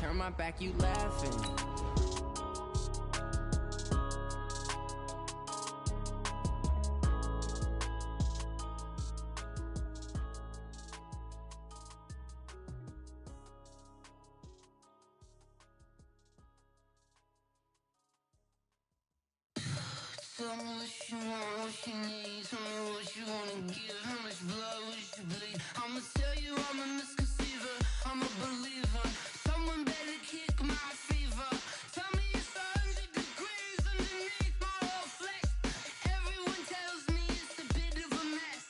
turn my back, you laughing. Tell me what you want, what you need. Tell me what you wanna give. How much blood would you bleed? I'ma tell you I'm a misconceiver. I'm a believer. Someone better kick my fever. Tell me it's 100 degrees underneath my whole flesh. Everyone tells me it's a bit of a mess.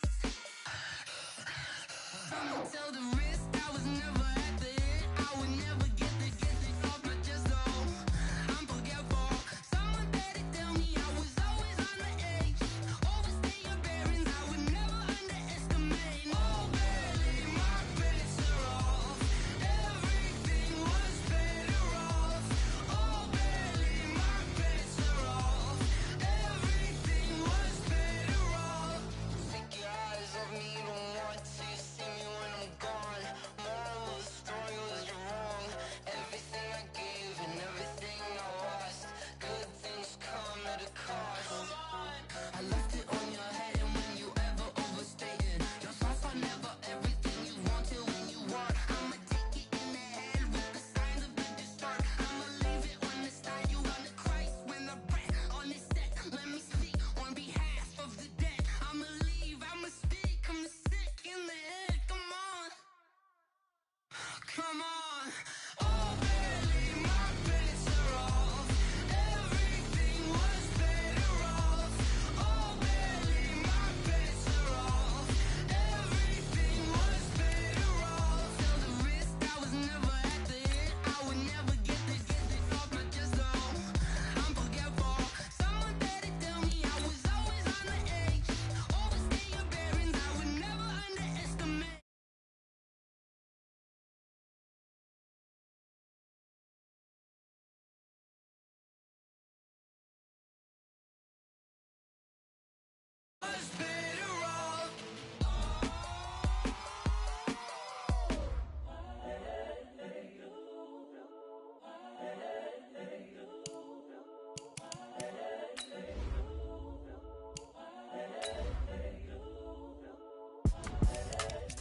I'ma tell the risk I was never at the end. I would never get the off my chest though. I'm forgetful. Someone better tell me I was always on the edge. Overstay your bearings, I would never underestimate. Oh, barely, my bets are off. Everything was better off. Oh, barely, my bets are off. Everything was better off. Take your eyes off me, don't want to see me when I'm gone. Moral of the story was you're wrong. Everything I gave and everything I lost. Good things come at a cost. I left it on your head, and when you ever overstated, your thoughts are never everything you wanted when you want. I'ma take it in the head with the signs of a distort. I'ma leave it on the side. You on the Christ when the breath on this set. Let me speak on behalf of the dead. I'ma leave, I'ma speak. I'm the sick in the head. Come on, come on. Oh, barely, my bets are off. Everything was better off. Oh, barely, my bets are off. Everything was better off. Tell the risk I was never at the end. I would never get this off my chest though. I'm forgetful. Someone better tell me I was always on the edge. Overstay your bearings, I would never underestimate. Was better off.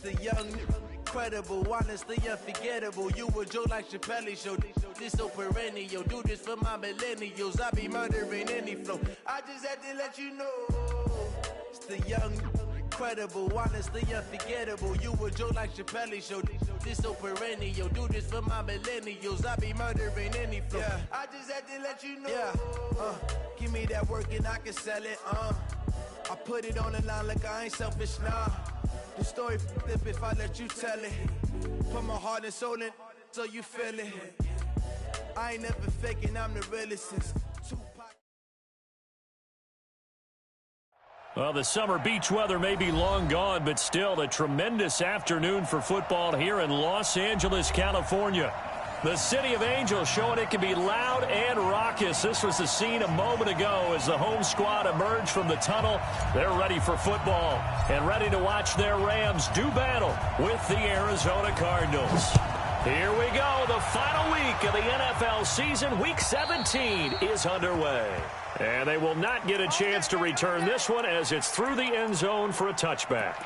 The young, incredible, honestly unforgettable. You a joke like Chappelle show. This so perennial. Do this for my millennials. I be murdering any flow. I just had to let you know. It's the young, incredible, honestly unforgettable. You a joke like Chappelle show. This so perennial. Do this for my millennials. I be murdering any flow. Yeah. I just had to let you know. Yeah. Give me that work and I can sell it. I put it on the line like I ain't selfish, nah. The story flip if I let you tell it. Put my heart and soul in so you feel it. I ain't never faking, I'm the realest since Tupac. Well, the summer beach weather may be long gone, but still a tremendous afternoon for football here in Los Angeles, California. The City of Angels showing it can be loud and raucous. This was the scene a moment ago as the home squad emerged from the tunnel. They're ready for football and ready to watch their Rams do battle with the Arizona Cardinals. Here we go. The final week of the NFL season. Week 17 is underway. And they will not get a chance to return this one as it's through the end zone for a touchback.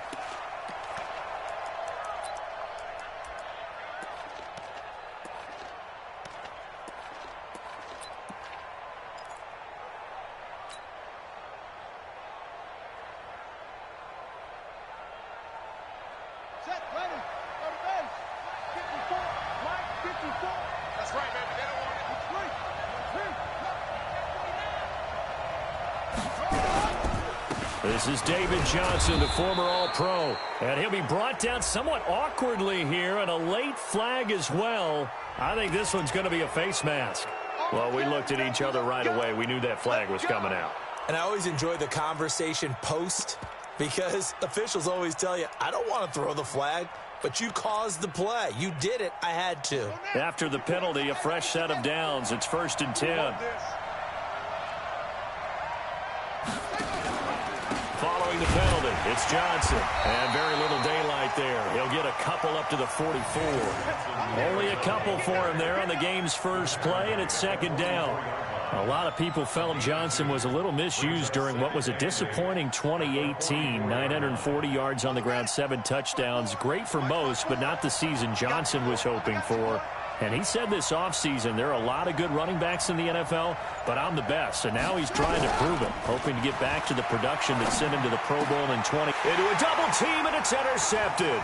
This is David Johnson, the former All-Pro, and he'll be brought down somewhat awkwardly here, and a late flag as well. I think this one's going to be a face mask. Well, we looked at each other right away. We knew that flag was coming out. And I always enjoy the conversation post because officials always tell you, I don't want to throw the flag, but you caused the play. You did it. I had to. After the penalty, a fresh set of downs. It's 1st and 10. Following the penalty, it's Johnson. And very little daylight right there. He'll get a couple up to the 44. Only a couple for him there on the game's first play, and it's second down. A lot of people felt Johnson was a little misused during what was a disappointing 2018. 940 yards on the ground, 7 touchdowns. Great for most, but not the season Johnson was hoping for. And he said this offseason, there are a lot of good running backs in the NFL, but I'm the best. And now he's trying to prove it, hoping to get back to the production that sent him to the Pro Bowl in 20. Into a double team, and it's intercepted.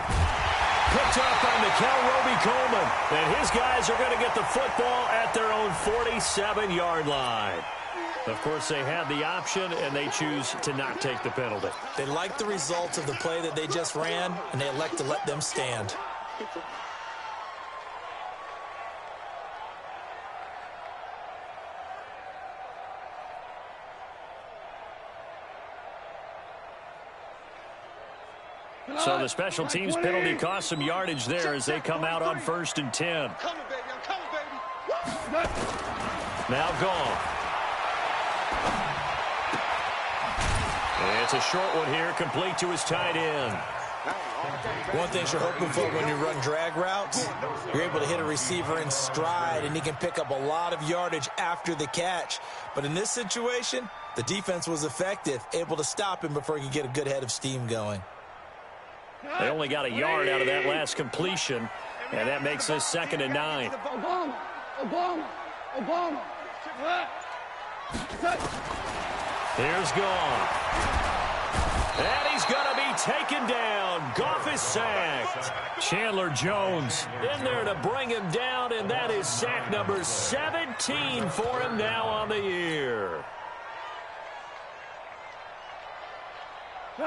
Picked up by Mikel Roby-Coleman. And his guys are going to get the football at their own 47-yard line. Of course, they had the option, and they choose to not take the penalty. They like the results of the play that they just ran, and they elect to let them stand. So the special teams penalty cost some yardage there as they come out on 1st and 10. I'm coming, baby. I'm coming, baby. Now gone. It's a short one here, complete to his tight end. One thing you're hoping for when you run drag routes, you're able to hit a receiver in stride, and he can pick up a lot of yardage after the catch. But in this situation, the defense was effective, able to stop him before he could get a good head of steam going. They only got a yard out of that last completion, and that makes this 2nd and 9. Obama. Here's Goff. And he's going to be taken down. Goff is sacked. Chandler Jones in there to bring him down, and that is sack number 17 for him now on the year.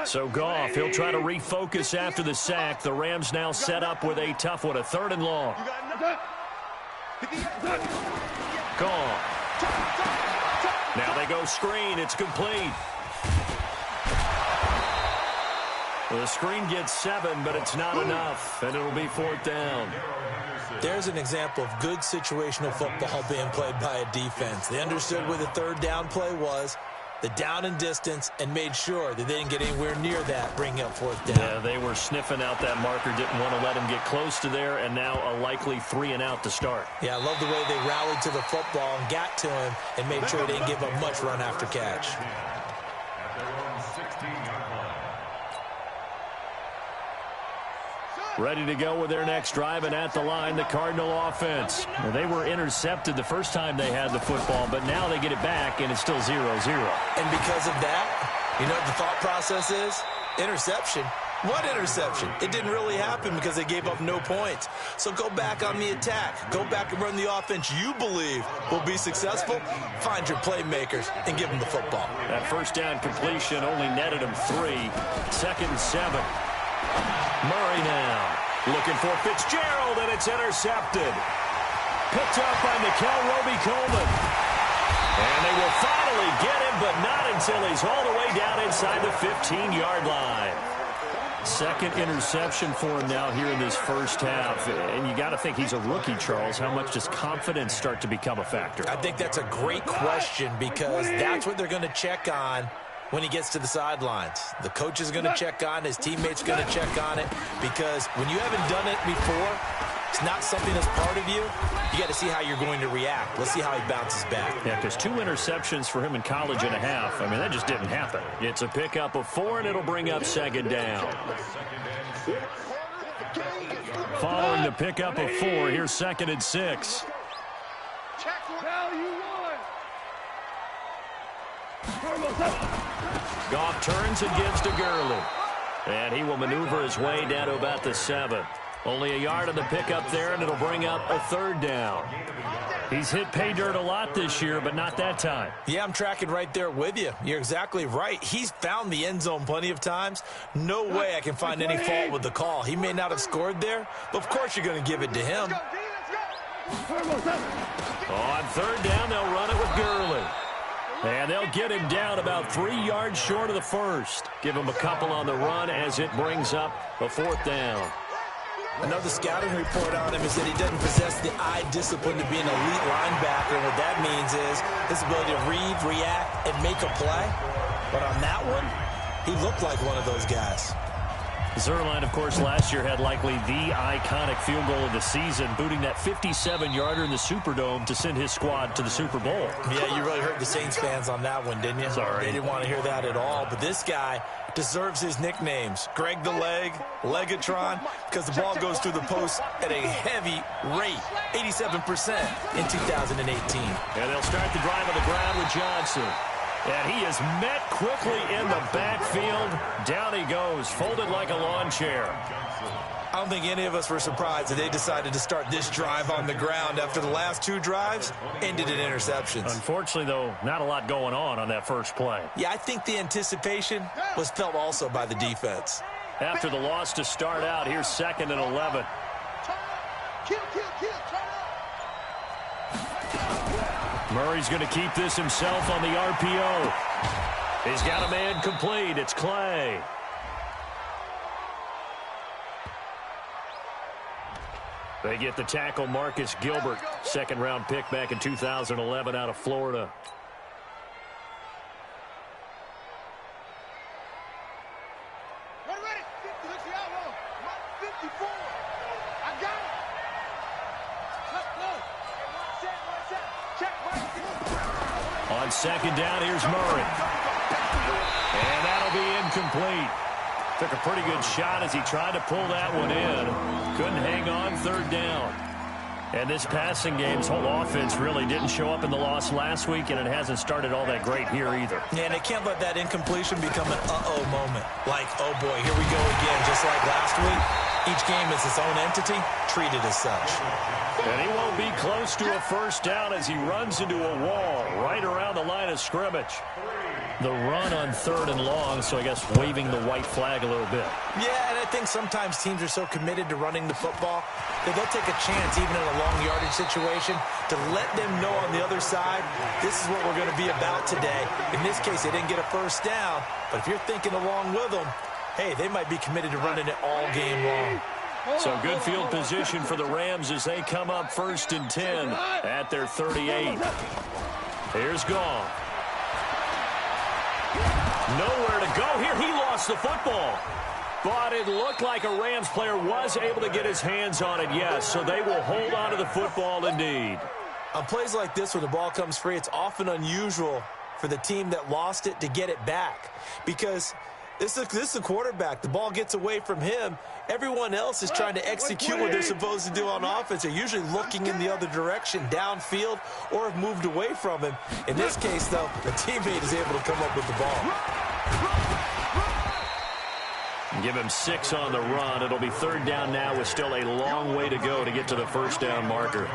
So Goff, he'll try to refocus after the sack. The Rams now set up with a tough one, a 3rd and long. Goff. Now they go screen. It's complete. The screen gets 7, but it's not enough, and it'll be 4th down. There's an example of good situational football being played by a defense. They understood where the 3rd down play was, the down and distance, and made sure that they didn't get anywhere near that, bringing up 4th down. Yeah, they were sniffing out that marker, didn't want to let him get close to there, and now a likely 3 and out to start. Yeah, I love the way they rallied to the football and got to him and made sure they didn't give up much run after catch. Ready to go with their next drive, and at the line, the Cardinal offense. Well, they were intercepted the first time they had the football, but now they get it back, and it's still 0-0. And because of that, you know what the thought process is? Interception. What interception? It didn't really happen because they gave up no points. So go back on the attack. Go back and run the offense you believe will be successful. Find your playmakers and give them the football. That 1st down completion only netted him 3. 2nd and 7. Murray now looking for Fitzgerald, and it's intercepted. Picked up by Mikel Roby-Coleman. And they will finally get him, but not until he's all the way down inside the 15-yard line. 2nd interception for him now here in this first half. And you got to think he's a rookie, Charles. How much does confidence start to become a factor? I think that's a great question because that's what they're going to check on when he gets to the sidelines. The coach is going to check on, his teammates going to check on it, because when you haven't done it before, it's not something that's part of you. You got to see how you're going to react. Let's see how he bounces back. Yeah, because 2 interceptions for him in college and a half. I mean, that just didn't happen. It's a pickup of 4, and it'll bring up 2nd down. Following the pickup of 4, here's 2nd and 6. Goff turns and gives to Gurley. And he will maneuver his way down to about the 7. Only a yard on the pickup there, and it'll bring up a 3rd down. He's hit pay dirt a lot this year, but not that time. Yeah, I'm tracking right there with you. You're exactly right. He's found the end zone plenty of times. No way I can find any fault with the call. He may not have scored there, but of course you're going to give it to him. On 3rd down, they'll run it with Gurley. And they'll get him down about 3 yards short of the 1st. Give him a couple on the run as it brings up a 4th down. Another scouting report on him is that he doesn't possess the eye discipline to be an elite linebacker. And what that means is his ability to read, react, and make a play. But on that one, he looked like one of those guys. Zerline, of course, last year had likely the iconic field goal of the season, booting that 57-yarder in the Superdome to send his squad to the Super Bowl. Yeah, you really hurt the Saints fans on that one, didn't you? Sorry. They didn't want to hear that at all. But this guy deserves his nicknames. Greg the Leg, Legatron, because the ball goes through the post at a heavy rate, 87% in 2018. And they'll start the drive on the ground with Johnson. And he is met quickly in the backfield. Down he goes, folded like a lawn chair. I don't think any of us were surprised that they decided to start this drive on the ground after the last 2 drives ended in interceptions. Unfortunately, though, not a lot going on that first play. Yeah, I think the anticipation was felt also by the defense. After the loss to start out, here's 2nd and 11. Kill, turn up. Murray's going to keep this himself on the RPO. He's got a man complete. It's Clay. They get the tackle, Marcus Gilbert, 2nd-round pick back in 2011 out of Florida. Ready. 50 outlaw. 54. I got it. Let's go. One set. Check, right. On 2nd down, here's Murray. And that'll be incomplete. Took a pretty good shot as he tried to pull that one in. Couldn't hang on 3rd down. And this passing game's whole offense really didn't show up in the loss last week, and it hasn't started all that great here either. Yeah, and they can't let that incompletion become an uh-oh moment. Like, oh boy, here we go again, just like last week. Each game is its own entity, treated as such. And he won't be close to a 1st down as he runs into a wall right around the line of scrimmage. The run on 3rd and long, so I guess waving the white flag a little bit. Yeah, and I think sometimes teams are so committed to running the football that they'll take a chance, even in a long yardage situation, to let them know on the other side, this is what we're going to be about today. In this case, they didn't get a 1st down, but if you're thinking along with them, hey, they might be committed to running it all game long. So good field position for the Rams as they come up 1st and 10 at their 38. Here's Goff. Nowhere to go here. He lost the football. But it looked like a Rams player was able to get his hands on it, yes. So they will hold on to the football indeed. On plays like this where the ball comes free, it's often unusual for the team that lost it to get it back. Because this is the quarterback. The ball gets away from him. Everyone else is trying to execute what they're supposed to do on offense. They're usually looking in the other direction, downfield, or have moved away from him. In this case, though, the teammate is able to come up with the ball. Give him 6 on the run. It'll be 3rd down now with still a long way to go to get to the 1st down marker.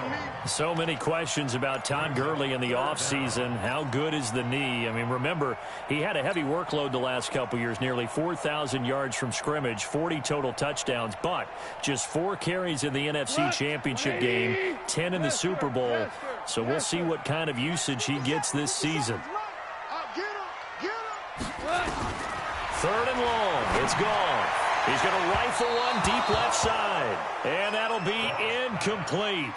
So many questions about Todd Gurley in the offseason. How good is the knee? I mean, remember, he had a heavy workload the last couple years, nearly 4,000 yards from scrimmage, 40 total touchdowns, but just 4 carries in the NFC Championship game, 10 in the Super Bowl. So we'll see what kind of usage he gets this season. Get him. 3rd and long. It's gone. He's going to rifle one deep left side. And that'll be incomplete.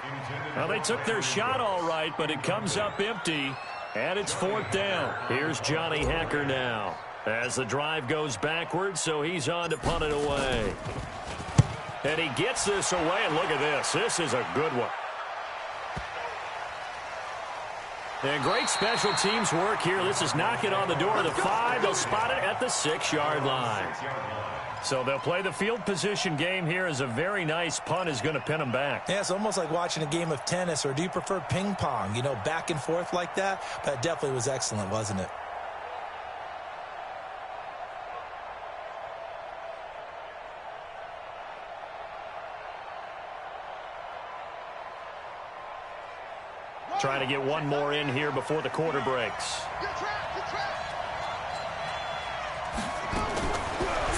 Well, they took their shot all right, but it comes up empty. And it's 4th down. Here's Johnny Hecker now. As the drive goes backwards, so he's on to punt it away. And he gets this away, and look at this. This is a good one. And great special teams work here. This is knocking on the door of the 5. They'll spot it at the 6-yard line. So they'll play the field position game here as a very nice punt is going to pin them back. Yeah, it's almost like watching a game of tennis, or do you prefer ping pong? You know, back and forth like that? That definitely was excellent, wasn't it? Trying to get one more in here before the quarter breaks.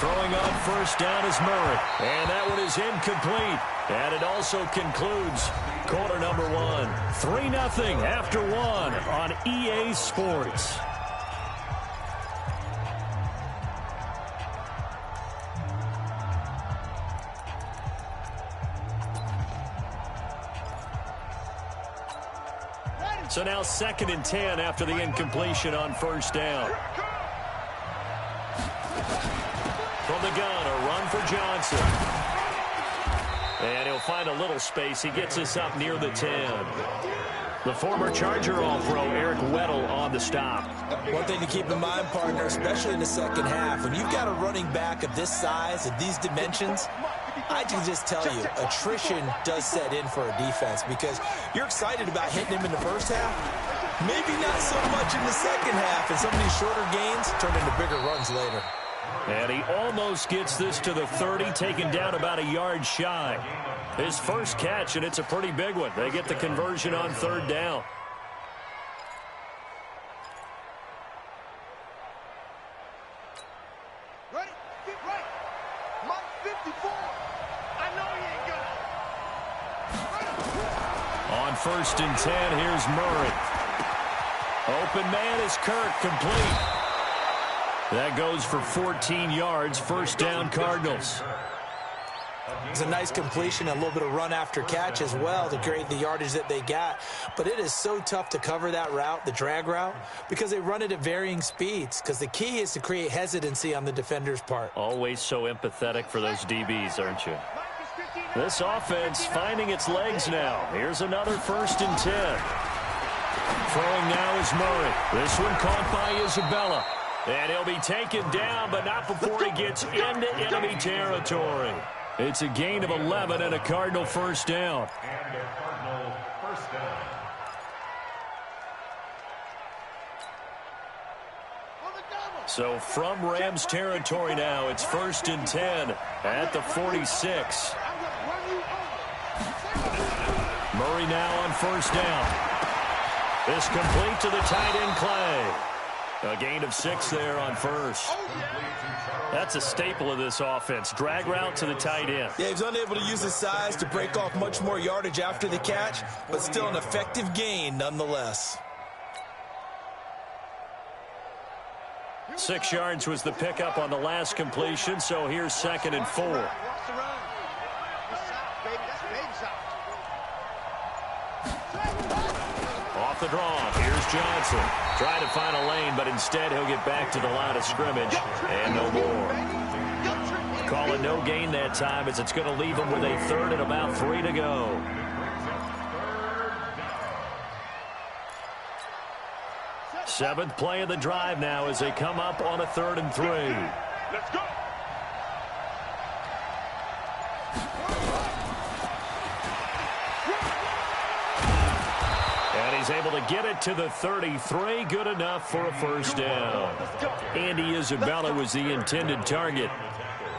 Throwing on 1st down is Murray. And that one is incomplete. And it also concludes quarter number 1. 3-0 after 1 on EA Sports. So now 2nd and 10 after the incompletion on 1st down. From the gun, a run for Johnson. And he'll find a little space. He gets us up near the 10. The former Charger All-Pro, Eric Weddle, on the stop. One thing to keep in mind, partner, especially in the second half, when you've got a running back of this size, of these dimensions, I can just tell you, attrition does set in for a defense because you're excited about hitting him in the first half. Maybe not so much in the second half, and some of these shorter gains turn into bigger runs later. And he almost gets this to the 30, taken down about a yard shy. His first catch, and it's a pretty big one. They get the conversion on third down. Ready? Get right. Mike 54. I know he ain't got it. On 1st and 10, here's Murray. Open man is Kirk, complete. That goes for 14 yards, first down Cardinals. It's a nice completion, a little bit of run after catch as well to create the yardage that they got. But it is so tough to cover that route, the drag route, because they run it at varying speeds. Because the key is to create hesitancy on the defender's part. Always so empathetic for those DBs, aren't you? This offense finding its legs now. Here's another 1st and 10. Throwing now is Murray. This one caught by Isabella. And he'll be taken down, but not before he gets into enemy territory. It's a gain of 11 and a Cardinal first down. So from Rams territory now, it's 1st and 10 at the 46. Murray now on first down. This complete to the tight end Clay. A gain of 6 there on first. That's a staple of this offense. Drag route to the tight end. Yeah, he's unable to use his size to break off much more yardage after the catch, but still an effective gain nonetheless. 6 yards was the pickup on the last completion, so here's 2nd and 4. Off the draw, here's Johnson. Trying to find a lane, but instead he'll get back to the line of scrimmage, and no more. Call it no gain that time, as it's going to leave him with a 3rd and about 3 to go. Seventh play of the drive now as they come up on a 3rd and 3. Let's go. And he's able to get it to the 33. Good enough for a first down. Andy Isabella was the intended target.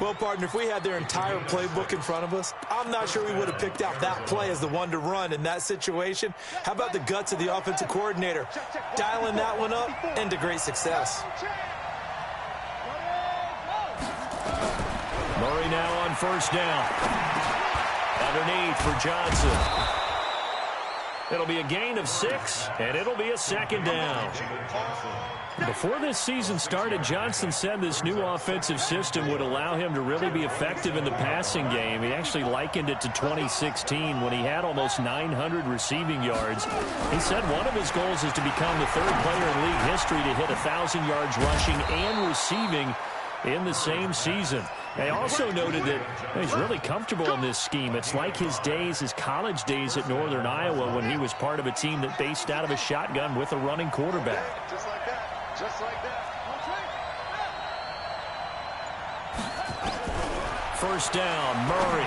Well, partner, if we had their entire playbook in front of us, I'm not sure we would have picked out that play as the one to run in that situation. How about the guts of the offensive coordinator? Dialing that one up into great success. Murray now on first down. Underneath for Johnson. It'll be a gain of 6, and it'll be a 2nd down. Before this season started, Johnson said this new offensive system would allow him to really be effective in the passing game. He actually likened it to 2016 when he had almost 900 receiving yards. He said one of his goals is to become the 3rd player in league history to hit 1,000 yards rushing and receiving in the same season. They also noted that he's really comfortable in this scheme. It's like his days, his college days at Northern Iowa when he was part of a team that based out of a shotgun with a running quarterback. Just like that. Just like that. First down, Murray.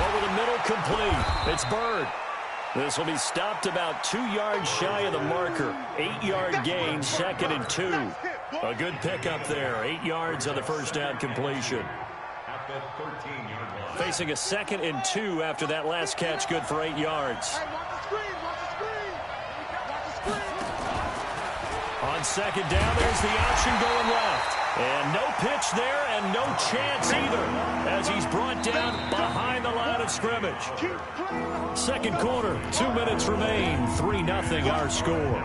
Over the middle, complete. It's Bird. This will be stopped about 2 yards shy of the marker. 8-yard gain, 2nd and 2. A good pickup there. 8 yards on the first down completion. Facing a 2nd and 2 after that last catch, good for 8 yards. On 2nd down, there's the option going left. And no pitch there and no chance either as he's brought down behind the line of scrimmage. Second quarter, 2 minutes remain. 3-0 our score.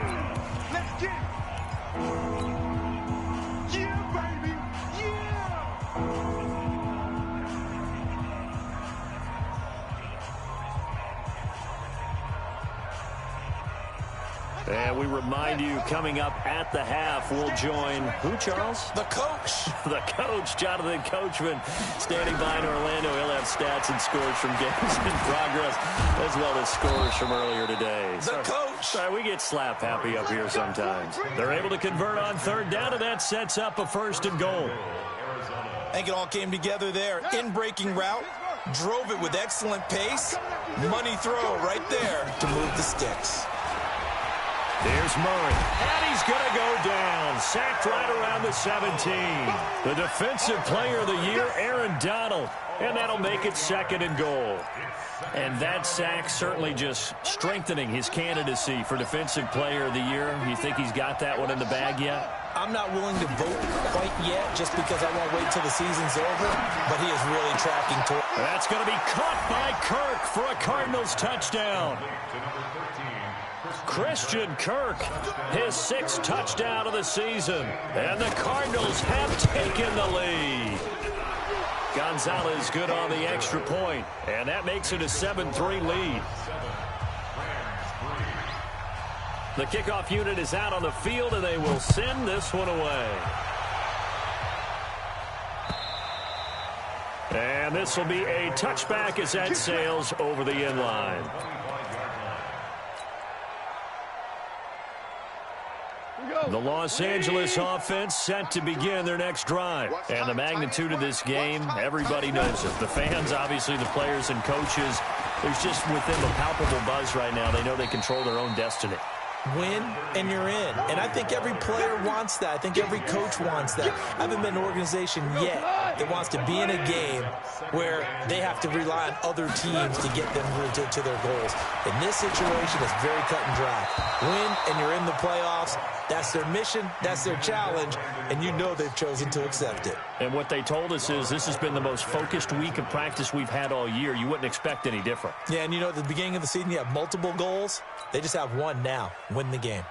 Let's get it. Yeah, baby. Yeah. And we remind you, coming up at the half, we'll join who, Charles? The coach. The coach, Jonathan Coachman, standing by in Orlando. He'll have stats and scores from games in progress, as well as scores from earlier today. The coach. Sorry, we get slap happy up here sometimes. They're able to convert on third down, and that sets up a 1st and goal. I think it all came together there. In-breaking route, drove it with excellent pace. Money throw right there to move the sticks. Here's Murray, and he's going to go down. Sacked right around the 17. The defensive player of the year, Aaron Donald, and that'll make it 2nd and goal. And that sack certainly just strengthening his candidacy for defensive player of the year. You think he's got that one in the bag yet? I'm not willing to vote quite yet just because I won't wait till the season's over, but he is really tracking toward. That's going to be caught by Kirk for a Cardinals touchdown. Christian Kirk, his 6th touchdown of the season, and the Cardinals have taken the lead. Gonzalez good on the extra point, and that makes it a 7-3 lead. The kickoff unit is out on the field, and they will send this one away. And this will be a touchback as that sails over the end line. The Los Angeles offense set to begin their next drive. And the magnitude of this game, everybody knows it. The fans, obviously, the players and coaches, there's just with them a palpable buzz right now. They know they control their own destiny. Win, and you're in. And I think every player wants that. I think every coach wants that. I haven't been an organization yet that wants to be in a game where they have to rely on other teams to get them to their goals. In this situation, it's very cut and dry. Win, and you're in the playoffs. That's their mission. That's their challenge. And you know they've chosen to accept it. And what they told us is this has been the most focused week of practice we've had all year. You wouldn't expect any different. Yeah, and you know, at the beginning of the season, you have multiple goals. They just have one now. Win the game.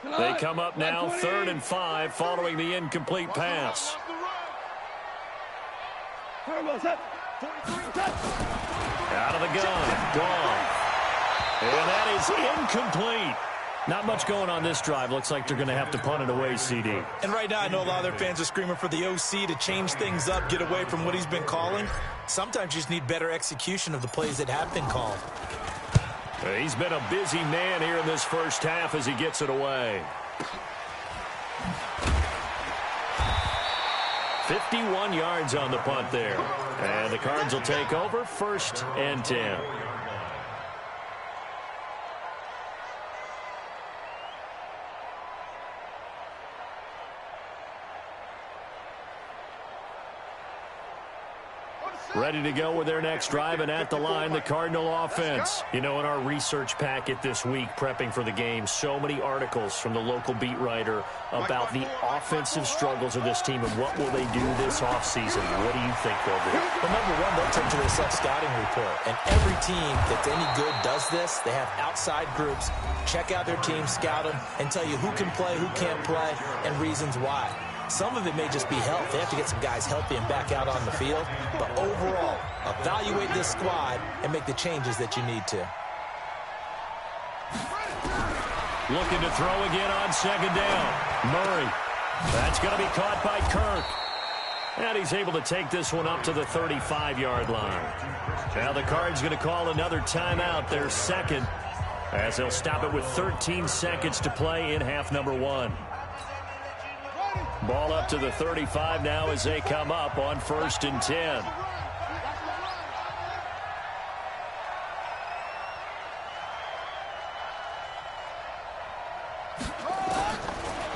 They come up now 3rd and 5 following the incomplete pass. Out of the gun. Gone. And that is incomplete. Not much going on this drive. Looks like they're going to have to punt it away, CD. And right now, I know a lot of their fans are screaming for the OC to change things up, get away from what he's been calling. Sometimes you just need better execution of the plays that have been called. He's been a busy man here in this first half as he gets it away. 51 yards on the punt there. And the Cards will take over 1st and 10. Ready to go with their next drive, and at the line, the Cardinal offense. You know, in our research packet this week, prepping for the game, so many articles from the local beat writer about the offensive struggles of this team and what will they do this offseason. What do you think they'll do? Well, number one, they'll turn to their self-scouting report. And every team that's any good does this. They have outside groups, check out their team, scout them, and tell you who can play, who can't play, and reasons why. Some of it may just be health. They have to get some guys healthy and back out on the field. But overall, evaluate this squad and make the changes that you need to. Looking to throw again on 2nd down. Murray. That's going to be caught by Kirk. And he's able to take this one up to the 35-yard line. Now the Cards going to call another timeout, their 2nd, as they'll stop it with 13 seconds to play in half number 1. Ball up to the 35 now as they come up on 1st and 10.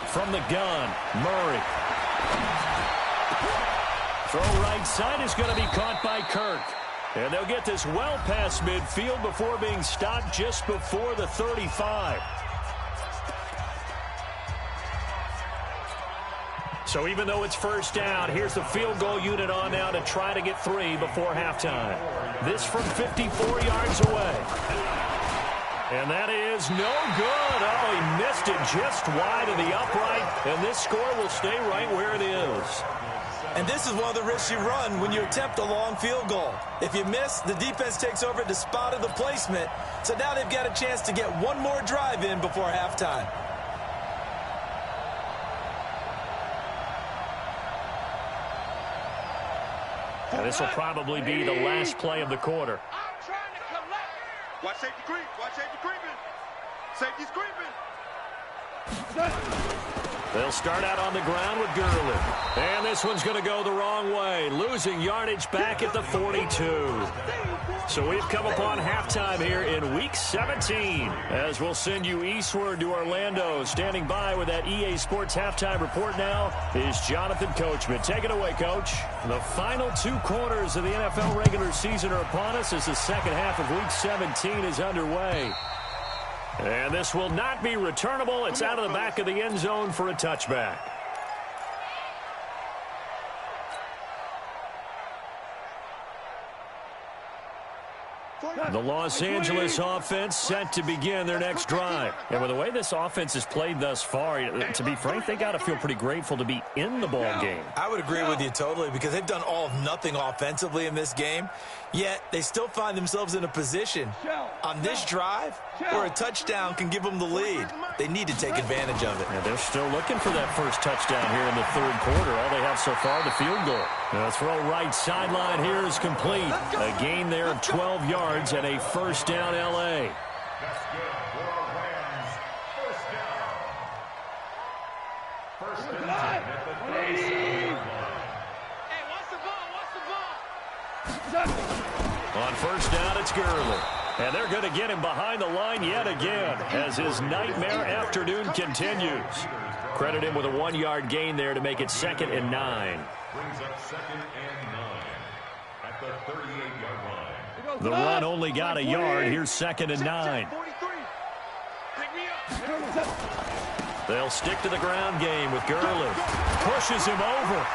From the gun, Murray. Throw right side is going to be caught by Kirk. And they'll get this well past midfield before being stopped just before the 35. So even though it's 1st down, here's the field goal unit on now to try to get 3 before halftime. This from 54 yards away. And that is no good. Oh, he missed it just wide of the upright, and this score will stay right where it is. And this is one of the risks you run when you attempt a long field goal. If you miss, the defense takes over at the spot of the placement. So now they've got a chance to get one more drive in before halftime. And this will probably be the last play of the quarter. I'm trying to collect. Watch safety creep. Watch safety creeping. Safety's creeping. They'll start out on the ground with Gurley. And this one's going to go the wrong way, losing yardage back at the 42. So we've come upon halftime here in Week 17, as we'll send you eastward to Orlando. Standing by with that EA Sports halftime report now is Jonathan Coachman. Take it away, Coach. The final 2 quarters of the NFL regular season are upon us as the second half of Week 17 is underway. And this will not be returnable. It's out of the back of the end zone for a touchback. The Los Angeles offense set to begin their next drive. And with the way this offense has played thus far, to be frank, they got to feel pretty grateful to be in the ball game. I would agree with you totally, because they've done all of nothing offensively in this game, yet they still find themselves in a position on this drive where a touchdown can give them the lead. They need to take advantage of it. And they're still looking for that first touchdown here in the third quarter. All they have so far, the field goal. The throw right sideline here is complete. A gain there of 12 yards and a first down L.A. That's good for Rams. First down. First and 10 at the 37-yard line. Hey, what's the ball? On first down, it's Gurley. And they're going to get him behind the line yet again as his nightmare afternoon continues. Credit him with a 1-yard gain there to make it 2nd and 9. Brings up 2nd and 9 at the 38-yard line. The run only got a yard. Here's 2nd and 9. They'll stick to the ground game with Gurley. Pushes him over.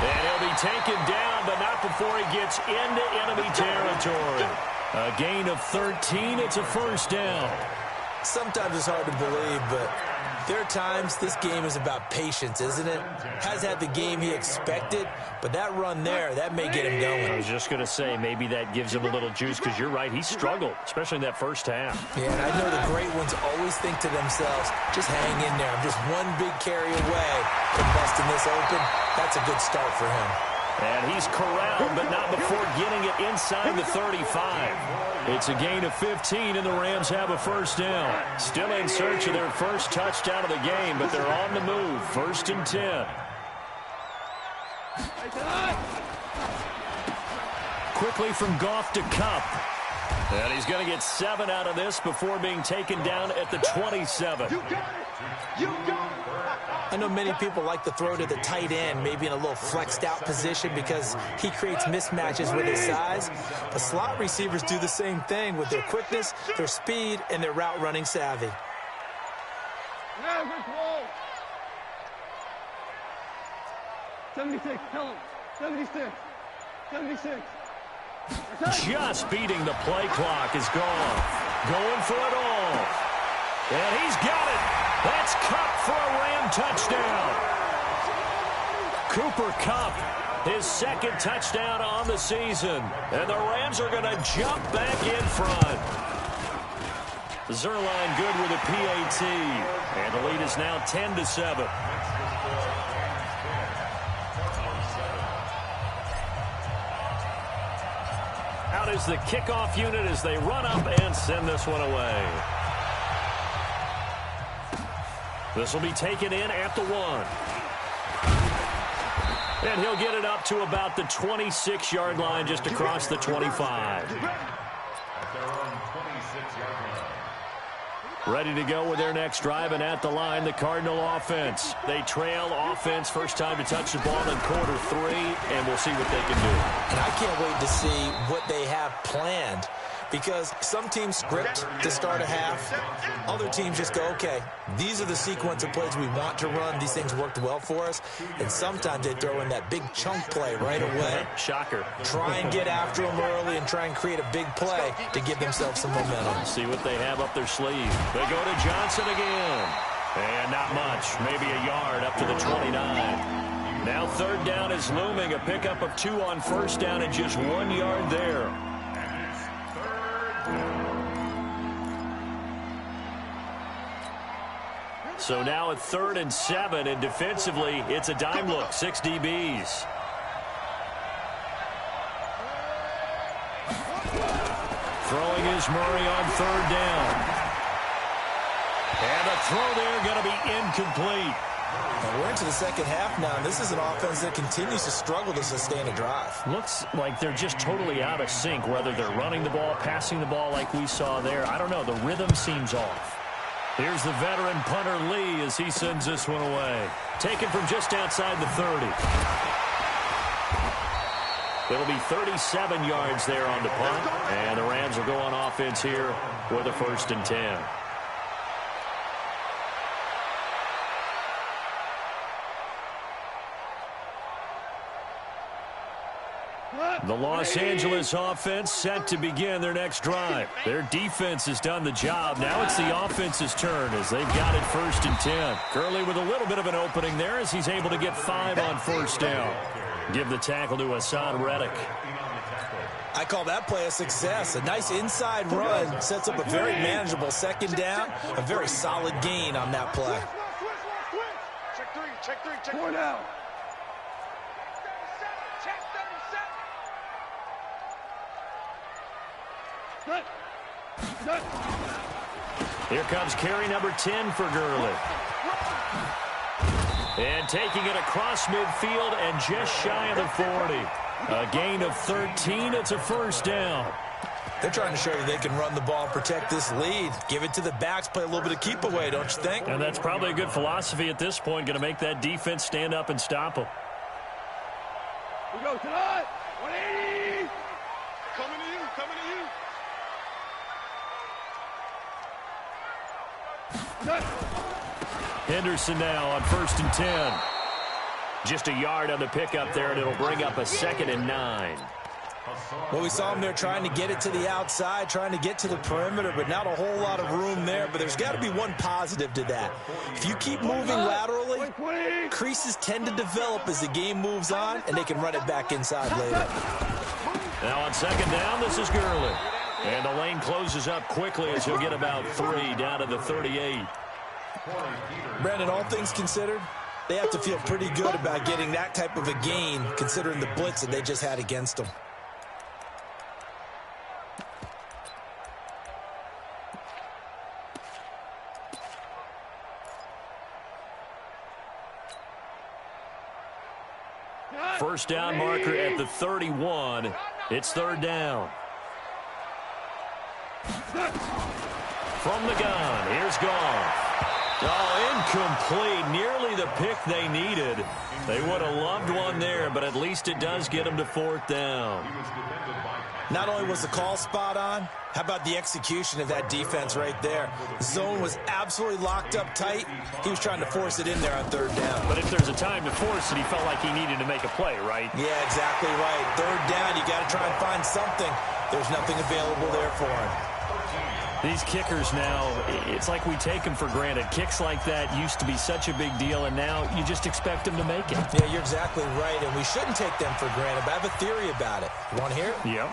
And he'll be taken down, but not before he gets into enemy territory. A gain of 13. It's a first down. Sometimes it's hard to believe, but there are times this game is about patience, isn't it? Has had the game he expected, but that run there, that may get him going. I was just going to say, maybe that gives him a little juice, because you're right, he struggled, especially in that first half. Yeah, and I know the great ones always think to themselves, just hang in there. I'm just one big carry away from busting this open. That's a good start for him. And he's corralled, but not before getting it inside the 35. It's a gain of 15, and the Rams have a first down. Still in search of their first touchdown of the game, but they're on the move. 1st and 10. Quickly from Goff to Kupp. And he's going to get 7 out of this before being taken down at the 27. You got it. You got it. I know many people like to throw to the tight end, maybe in a little flexed out position because he creates mismatches with his size. But slot receivers do the same thing with their quickness, their speed, and their route running savvy. Yeah, good ball. 76, tell him. 76. 76. Just beating the play clock is gone. Going for it all. And he's got it. That's Kupp for a Ram touchdown. Cooper Kupp, his 2nd touchdown on the season. And the Rams are going to jump back in front. Zerline good with a PAT. And the lead is now 10-7. Out is the kickoff unit as they run up and send this one away. This will be taken in at the 1. And he'll get it up to about the 26-yard line, just across the 25. Ready to go with their next drive, and at the line, the Cardinal offense. They trail offense, first time to touch the ball in quarter 3, and we'll see what they can do. And I can't wait to see what they have planned because some teams script to start a half. Other teams just go, okay, these are the sequence of plays we want to run. These things worked well for us. And sometimes they throw in that big chunk play right away. Shocker. Try and get after them early and try and create a big play to give themselves some momentum. See what they have up their sleeve. They go to Johnson again. And not much, maybe a yard up to the 29. Now 3rd down is looming, a pickup of 2 on 1st down and just 1 yard there. So now at 3rd and 7, and defensively, it's a dime look, 6 DBs. Throwing is Murray on 3rd down. And the throw there going to be incomplete. And we're into the second half now, and this is an offense that continues to struggle to sustain a drive. Looks like they're just totally out of sync, whether they're running the ball, passing the ball like we saw there. I don't know. The rhythm seems off. Here's the veteran punter Lee as he sends this one away. Taken from just outside the 30. It'll be 37 yards there on the punt, and the Rams will go on offense here with a 1st and 10. The Los Angeles offense set to begin their next drive. Their defense has done the job. Now it's the offense's turn as they've got it 1st and 10. Gurley with a little bit of an opening there as he's able to get 5 on 1st down. Give the tackle to Hassan Reddick. I call that play a success. A nice inside run sets up a very manageable 2nd down. A very solid gain on that play. Check 3. 4 down. Here comes carry number 10 for Gurley. And taking it across midfield and just shy of the 40. A gain of 13. It's a 1st down. They're trying to show you they can run the ball, protect this lead. Give it to the backs, play a little bit of keep away, don't you think? And that's probably a good philosophy at this point. Going to make that defense stand up and stop them. We go tonight. 180. Coming to you. Henderson now on 1st and 10. Just a yard on the pickup there, and it'll bring up a 2nd and 9. Well, we saw him there trying to get it to the outside, trying to get to the perimeter, but not a whole lot of room there. But there's got to be one positive to that. If you keep moving laterally, creases tend to develop as the game moves on, and they can run it back inside later. Now on 2nd down, this is Gurley. And the lane closes up quickly as he'll get about 3 down to the 38. Brandon, all things considered, they have to feel pretty good about getting that type of a gain, considering the blitz that they just had against them. First down marker at the 31. It's 3rd down. From the gun, here's Goff. Oh, incomplete. Nearly the pick they needed. They would have loved one there, but at least it does get them to 4th down. Not only was the call spot on, how about the execution of that defense right there? Zone was absolutely locked up tight. He was trying to force it in there on 3rd down. But if there's a time to force it, he felt like he needed to make a play, right? Yeah, exactly right. 3rd down, you got to try and find something. There's nothing available there for him. These kickers now, it's like we take them for granted. Kicks like that used to be such a big deal, and now you just expect them to make it. Yeah, you're exactly right, and we shouldn't take them for granted, but I have a theory about it. You want to hear it? Yep.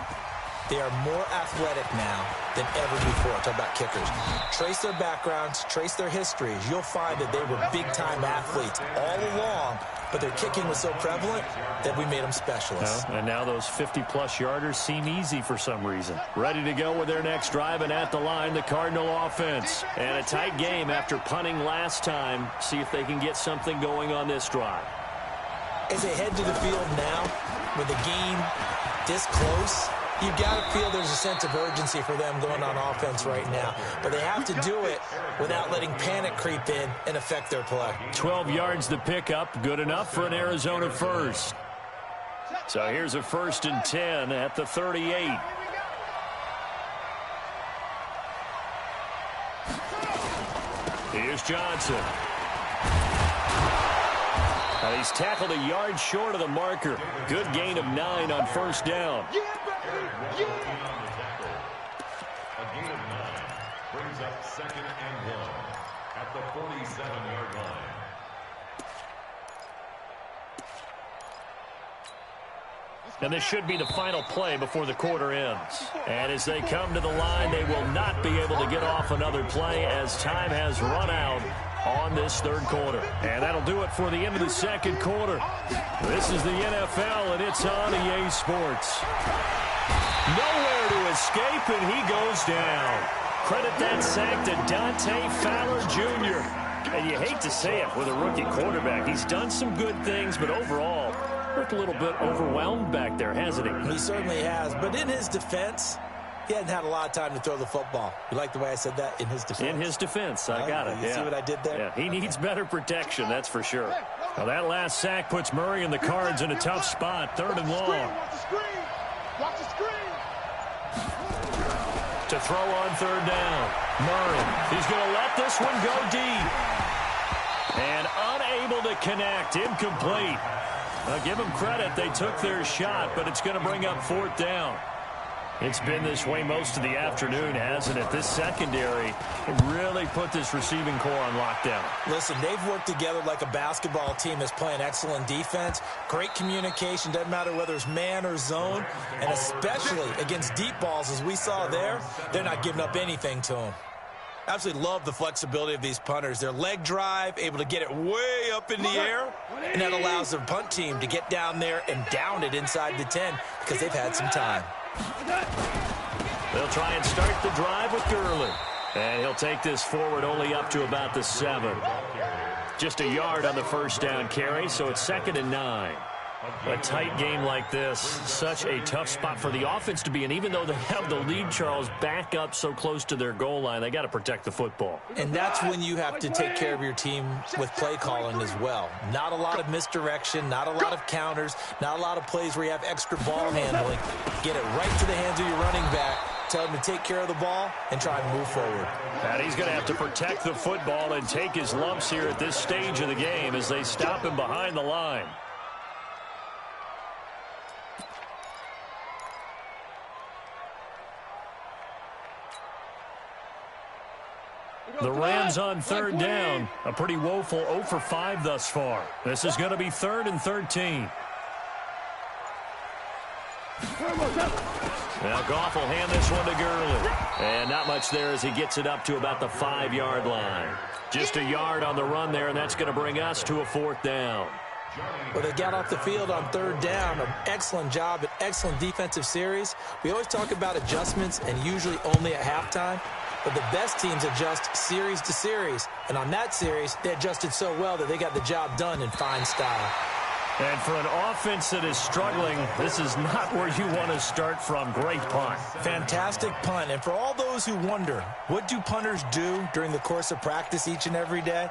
They are more athletic now than ever before. Talk about kickers. Trace their backgrounds, trace their histories. You'll find that they were big-time athletes all along, but their kicking was so prevalent that we made them specialists. And now those 50-plus yarders seem easy for some reason. Ready to go with their next drive, and at the line, the Cardinal offense. And a tight game after punting last time. See if they can get something going on this drive. As they head to the field now, with the game this close, you've got to feel there's a sense of urgency for them going on offense right now. But they have to do it without letting panic creep in and affect their play. 12 yards to pick up. Good enough for an Arizona first. So here's a 1st and 10 at the 38. Here's Johnson. And he's tackled a yard short of the marker. Good gain of 9 on first down. A gain of 9 brings up 2nd and 1 at the 47-yard line. And this should be the final play before the quarter ends. And as they come to the line, they will not be able to get off another play as time has run out on this third quarter. And that'll do it for the end of the second quarter. This is the NFL, and it's on EA Sports. Nowhere to escape, and he goes down. Credit that sack to Dante Fowler Jr. And you hate to say it with a rookie quarterback. He's done some good things, but overall, looked a little bit overwhelmed back there, hasn't he? He certainly has. But in his defense, he hadn't had a lot of time to throw the football. You like the way I said that? In his defense. In his defense. I got it. You see what I did there? Yeah, he needs better protection, that's for sure. Well, that last sack puts Murray and the Cards in a tough spot. 3rd and long. Watch the screen. Watch the screen. To throw on 3rd down. Murray, he's going to let this one go deep. And unable to connect. Incomplete. Give them credit. They took their shot, but it's going to bring up 4th down. It's been this way most of the afternoon, hasn't it? This secondary really put this receiving core on lockdown. Listen, they've worked together like a basketball team that's playing excellent defense. Great communication. Doesn't matter whether it's man or zone. And especially against deep balls, as we saw there, they're not giving up anything to them. Absolutely love the flexibility of these punters. Their leg drive, able to get it way up in the air, and that allows their punt team to get down there and down it inside the 10 because they've had some time. They'll try and start the drive with Gurley. And he'll take this forward only up to about the 7. Just a yard on the first down carry, so it's 2nd and 9. A tight game like this, such a tough spot for the offense to be in. Even though they have the lead, Charles, back up so close to their goal line, they got to protect the football. And that's when you have to take care of your team with play calling as well. Not a lot of misdirection, not a lot of counters, not a lot of plays where you have extra ball handling. Get it right to the hands of your running back. Tell him to take care of the ball and try and move forward. And he's going to have to protect the football and take his lumps here at this stage of the game as they stop him behind the line. The Rams on 3rd down. A pretty woeful 0 for 5 thus far. This is going to be 3rd and 13. Now Goff will hand this one to Gurley. And not much there as he gets it up to about the 5-yard line. Just a yard on the run there, and that's going to bring us to a 4th down. Well, they got off the field on 3rd down. An excellent job, an excellent defensive series. We always talk about adjustments and usually only at halftime. But the best teams adjust series to series. And on that series, they adjusted so well that they got the job done in fine style. And for an offense that is struggling, this is not where you want to start from. Great punt. Fantastic punt. And for all those who wonder, what do punters do during the course of practice each and every day?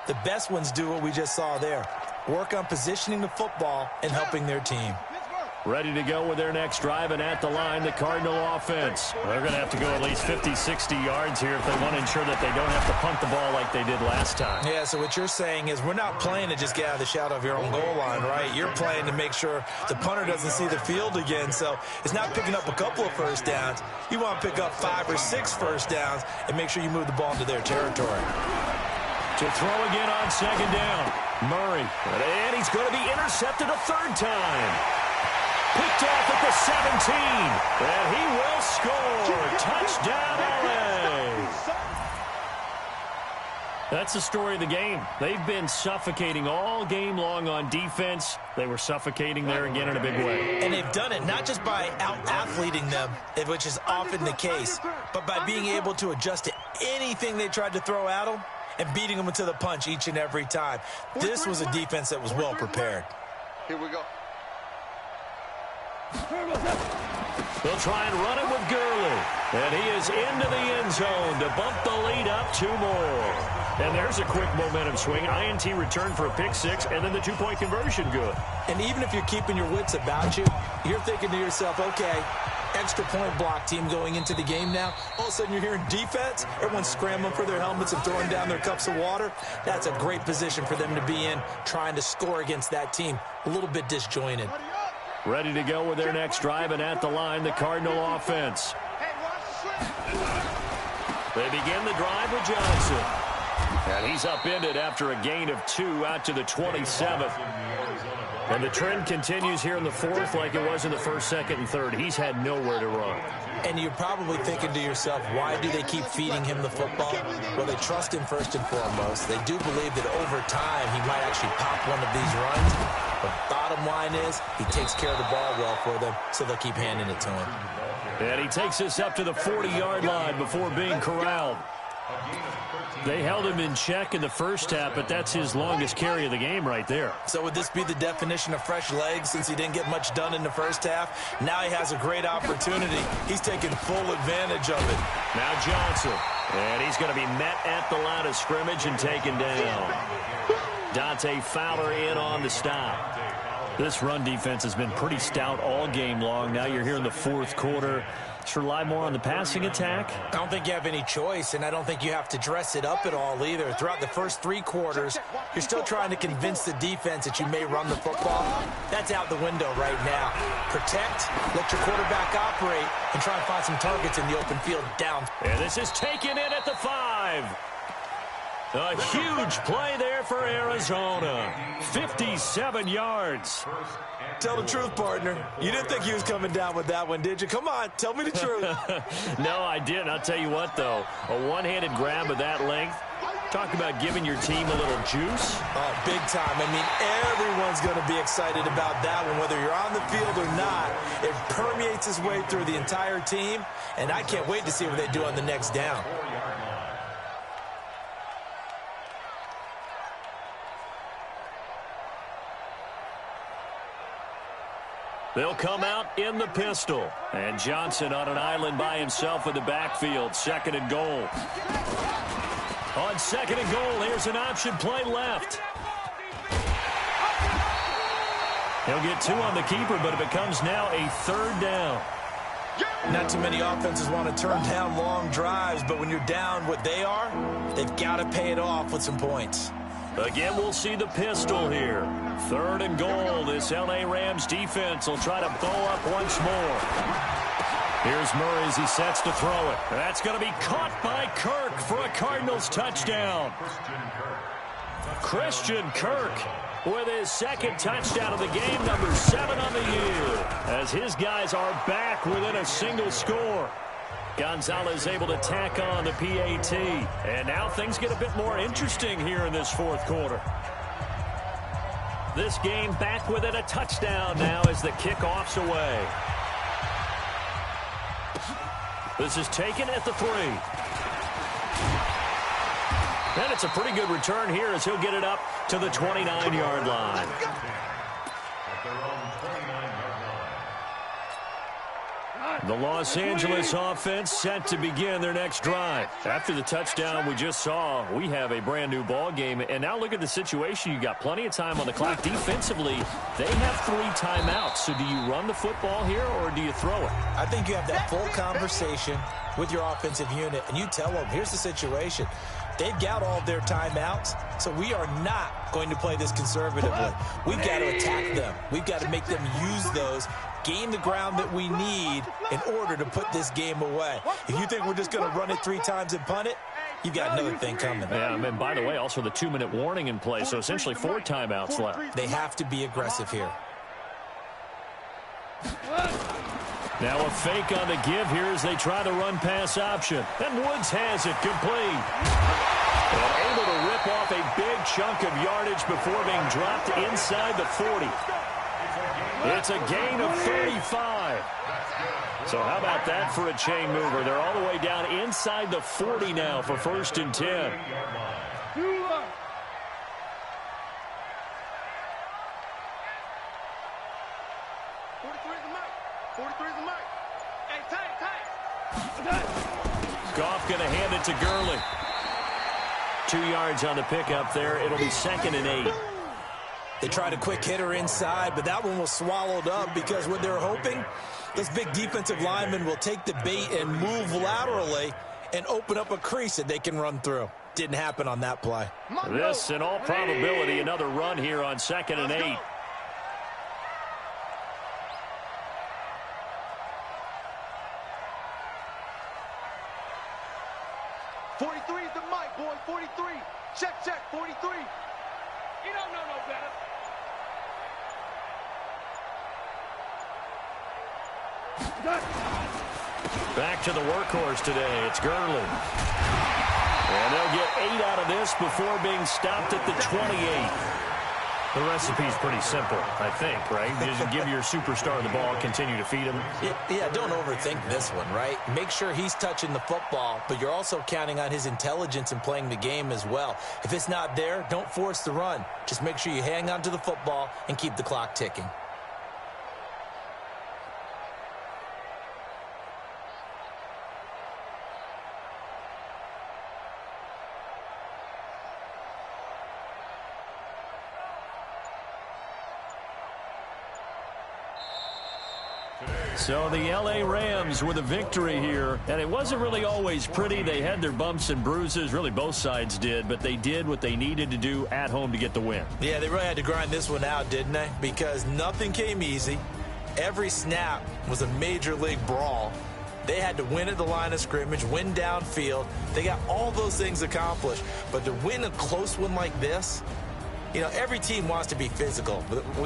The best ones do what we just saw there. Work on positioning the football and helping their team. Ready to go with their next drive, and at the line, the Cardinal offense. They're going to have to go at least 50, 60 yards here if they want to ensure that they don't have to punt the ball like they did last time. Yeah, so what you're saying is we're not playing to just get out of the shadow of your own goal line, right? You're playing to make sure the punter doesn't see the field again. So it's not picking up a couple of first downs. You want to pick up 5 or 6 first downs and make sure you move the ball into their territory. To throw again on 2nd down. Murray. And he's going to be intercepted a 3rd time. Picked off at the 17. And he will score. Touchdown, LA. That's the story of the game. They've been suffocating all game long on defense. They were suffocating there again in a big way. And they've done it not just by out-athleting them, which is often the case, but by being able to adjust to anything they tried to throw at them and beating them into the punch each and every time. This was a defense that was well prepared. Here we go. They'll try and run it with Gurley. And he is into the end zone to bump the lead up 2 more. And there's a quick momentum swing. INT return for a pick six, and then the two-point conversion good. And even if you're keeping your wits about you, you're thinking to yourself, okay, extra point block team going into the game now. All of a sudden you're hearing defense. Everyone's scrambling for their helmets and throwing down their cups of water. That's a great position for them to be in, trying to score against that team. A little bit disjointed. Ready to go with their next drive, and at the line, the Cardinal offense. They begin the drive with Johnson. And he's upended after a gain of 2 out to the 27th. And the trend continues here in the fourth like it was in the first, second, and third. He's had nowhere to run. And you're probably thinking to yourself, why do they keep feeding him the football? Well, they trust him first and foremost. They do believe that over time he might actually pop one of these runs. But bottom line is he takes care of the ball well for them, so they'll keep handing it to him. And he takes us up to the 40-yard line before being corralled. They held him in check in the first half, but that's his longest carry of the game right there. So would this be the definition of fresh legs since he didn't get much done in the first half? Now he has a great opportunity. He's taking full advantage of it. Now Johnson. And he's going to be met at the line of scrimmage and taken down. Dante Fowler in on the stop. This run defense has been pretty stout all game long. Now you're here in the fourth quarter. Let's rely more on the passing attack. I don't think you have any choice, and I don't think you have to dress it up at all either. Throughout the first 3 quarters, you're still trying to convince the defense that you may run the football. That's out the window right now. Protect, let your quarterback operate, and try and find some targets in the open field down. And this is taken in at the 5. A huge play there for Arizona. 57 yards. Tell the truth, partner. You didn't think he was coming down with that one, did you? Come on, tell me the truth. No, I didn't. I'll tell you what, though. A one-handed grab of that length. Talk about giving your team a little juice. Oh, big time. I mean, everyone's going to be excited about that one, whether you're on the field or not. It permeates its way through the entire team, and I can't wait to see what they do on the next down. They'll come out in the pistol. And Johnson on an island by himself in the backfield. Second and goal. On second and goal, here's an option play left. He'll get 2 on the keeper, but it becomes now a third down. Not too many offenses want to turn down long drives, but when you're down what they are, they've got to pay it off with some points. Again, we'll see the pistol here. Third and goal. This L.A. Rams defense will try to bow up once more. Here's Murray as he sets to throw it. That's going to be caught by Kirk for a Cardinals touchdown. Christian Kirk with his second touchdown of the game, number 7 on the year, as his guys are back within a single score. Gonzalez able to tack on the PAT. And now things get a bit more interesting here in this fourth quarter. This game back within a touchdown now as the kickoff's away. This is taken at the 3. And it's a pretty good return here as he'll get it up to the 29-yard line. The Los Angeles offense set to begin their next drive. After the touchdown we just saw, we have a brand new ball game. And now look at the situation. You got plenty of time on the clock. Defensively, they have 3 timeouts. So do you run the football here or do you throw it? I think you have that full conversation with your offensive unit, and you tell them, here's the situation. They've got all their timeouts, so we are not going to play this conservatively. We've got to attack them. We've got to make them use those, gain the ground that we need in order to put this game away. If you think we're just going to run it 3 times and punt it, you've got another thing coming. Yeah, and by the way, also the 2-minute warning in play, so essentially 4 timeouts left. They have to be aggressive here. Now a fake on the give here as they try the run-pass option. And Woods has it complete. And able to rip off a big chunk of yardage before being dropped inside the 40. It's a gain of 35. So how about that for a chain mover? They're all the way down inside the 40 now for 1st and 10. Goff going to hand it to Gurley. 2 yards on the pickup there. It'll be 2nd and 8. They tried a quick hitter inside, but that one was swallowed up because what they're hoping, those big defensive linemen will take the bait and move laterally and open up a crease that they can run through. Didn't happen on that play. This, in all probability, another run here on 2nd and 8. '43 is the mic, boy. 43. Check, 43. You don't know no better. Back to the workhorse today. It's Gurley. And they'll get 8 out of this before being stopped at the 28. The recipe's pretty simple, I think, right? Just give your superstar the ball, continue to feed him. Yeah, don't overthink this one, right? Make sure he's touching the football, but you're also counting on his intelligence in playing the game as well. If it's not there, don't force the run. Just make sure you hang on to the football and keep the clock ticking. So the L.A. Rams with a victory here, and it wasn't really always pretty. They had their bumps and bruises, really both sides did, but they did what they needed to do at home to get the win. Yeah, they really had to grind this one out, didn't they? Because nothing came easy. Every snap was a major league brawl. They had to win at the line of scrimmage, win downfield. They got all those things accomplished, but to win a close one like this, you know, every team wants to be physical.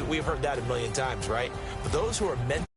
We've heard that a million times, right? But those who are meant